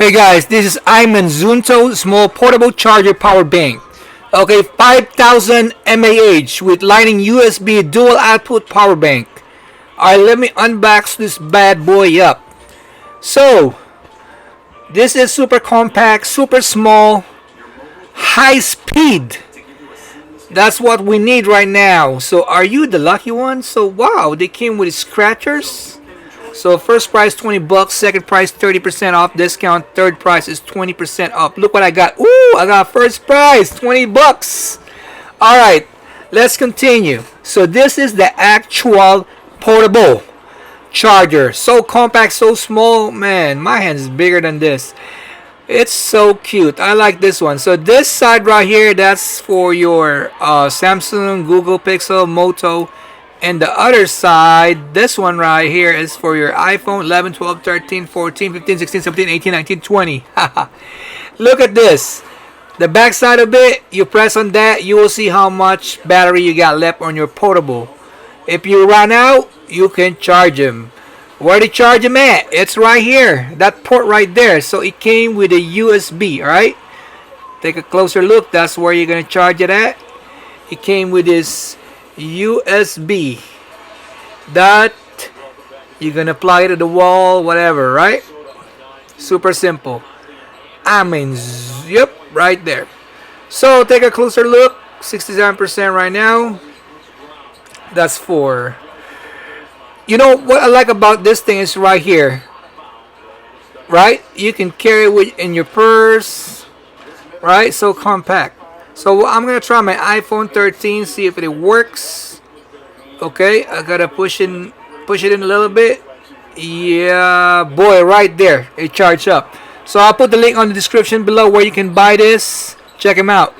Hey guys, this is Iman Zunto Small Portable Charger Power Bank. Okay, 5000 mAh with Lightning USB dual output power bank. Alright, let me unbox this bad boy up. So, this is super compact, super small, high speed. That's what we need right now. So, are you the lucky one? So, wow, they came with scratchers. So first price 20 bucks, second price 30% off discount, third price is 20% off. Look what I got. Ooh, I got first price 20 bucks. All right, let's continue. So this is the actual portable charger. So compact, so small, man. My hand is bigger than this. It's so cute. I like this one. So this side right here, that's for your Samsung, Google Pixel, Moto. And the other side, this one right here is for your iPhone 11, 12, 13, 14, 15, 16, 17, 18, 19, 20. Look at this. The back side of it, you press on that, you will see how much battery you got left on your portable. If you run out, you can charge them. Where to charge them at? It's right here. That port right there. So it came with a USB, alright? Take a closer look. That's where you're going to charge it at. It came with this USB that you're gonna plug it to the wall, whatever, right? Super simple. I mean, yep, right there. So take a closer look. 67% right now. That's for, you know what I like about this thing is right here, right? You can carry it in your purse, right? So compact. So I'm gonna try my iPhone 13, see if it works. Okay, I gotta push it in a little bit. Yeah, boy, right there, it charged up. So I'll put the link on the description below where you can buy this. Check them out.